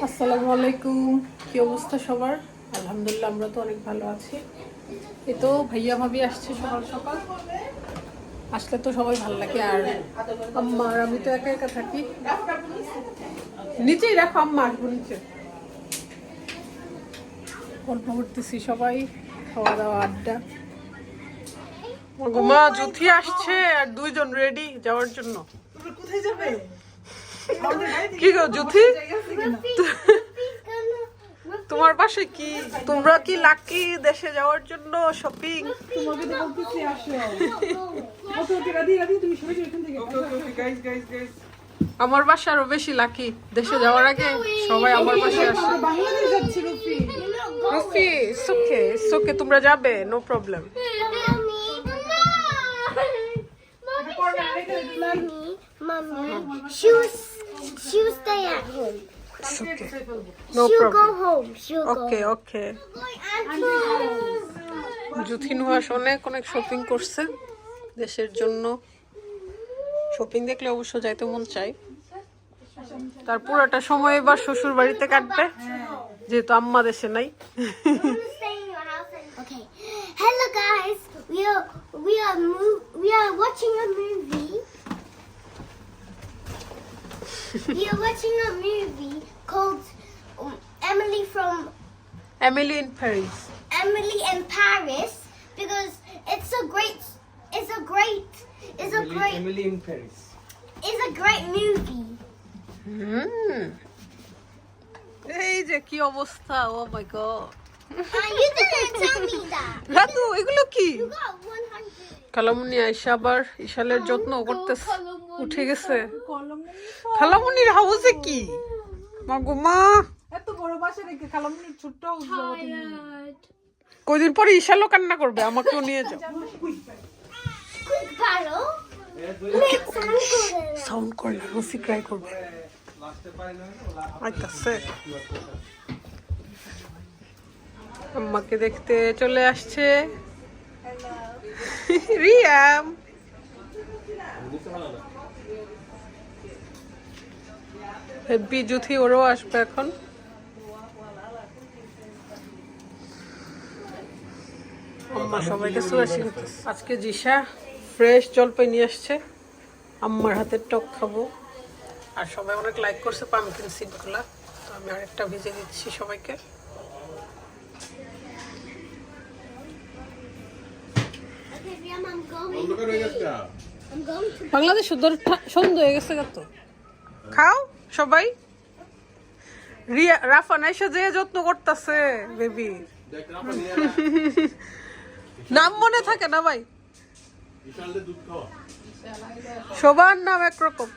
আসসালামু আলাইকুম, কি অবস্থা সবার? আলহামদুলিল্লাহ আমরা তো অনেক ভালো আছি। এই তো ভাইয়া ভাবি আসছে সকাল সকাল, আসলে তো সবাই ভালো লাগে। আর আম্মা আর আমি তো একা একা থাকি। নিচেই রাখো, আম্মা আসবো নিচে। গল্প করতেছি সবাই, খাওয়া দাওয়া আড্ডা। মা জুথি আসছে আর দুইজন রেডি যাওয়ার জন্য। কোথায় যাবে? কি গো জুথি, তোমার পাশে কি? তোমরা কি লাকি দেশে যাওয়ার জন্য শপিং? তোমাকে তো বলতেছি আসো। ওকে ওকে রাধি রাধি তুমি সরে যাও এখান থেকে। ওকে ওকে গাইস গাইস গাইস। আমার বাসা আরো বেশি লাকি, দেশে যাওয়ার আগে সবাই আমার বাসায় আসে। বাংলাদেশ যাচ্ছি রুফি। রুফি ইটস ওকে, তোমরা যাবে, no problem. Mommy, she will stay at home. It's okay, no She'll go problem. home. She'll go. ওকে জুথি নুহাস অনেক শপিং করছে দেশের জন্য। শপিং দেখলে অবশ্য যাইতে মন চাই। তার পুরোটা সময় এবার শ্বশুর বাড়িতে কাটবে, যেহেতু আম্মা দেশে নাই। Stay in your house and okay. Hello guys, we are watching a movie. We are watching a movie called Emily Emily in Paris. in Paris because it's a great Emily in Paris. movie. এই যে কি অবস্থা, oh my god. You didn't tell me that. Ratu এগুলো কি? You got 100. খালামুনি আইসা আবার ইশালের যত্ন করতেছে, উঠে গেছে। খালামুনির হাউসে কি মাগো মা, এত বড় বাসা রেখে খালামুনির ছোট্ট হাউস যাবো তুমি। কয়দিন পরে ইশালও কান্না করবে, আমাকেও নিয়ে যাও। Quick battle. Let's সাউন্ড করে না, রফি ক্রাই করবে। আইতাছে আম্মাকে দেখতে চলে আসছে রিয়াম। হেব্বি জুথি ওরও আসবে এখন। আম্মা সবাইকে সুরাশি করতেছে। আজকে জিশা ফ্রেশ জলপাই নিয়ে আসছে, আম্মার হাতের টক খাবো। আর সবাই অনেক লাইক করছে পামকিন সিডগুলা, তো আমি আরেকটা ভেজে দিচ্ছি সবাইকে। Okay, Riam, I'm going to. Bangladesh সন্ধ্যা হয়ে গেছে কত। খাও সবাই। রাফান এসে যে যত্ন করতেছে বেবি, নাম মনে থাকে না ভাই, সবার নাম একরকম।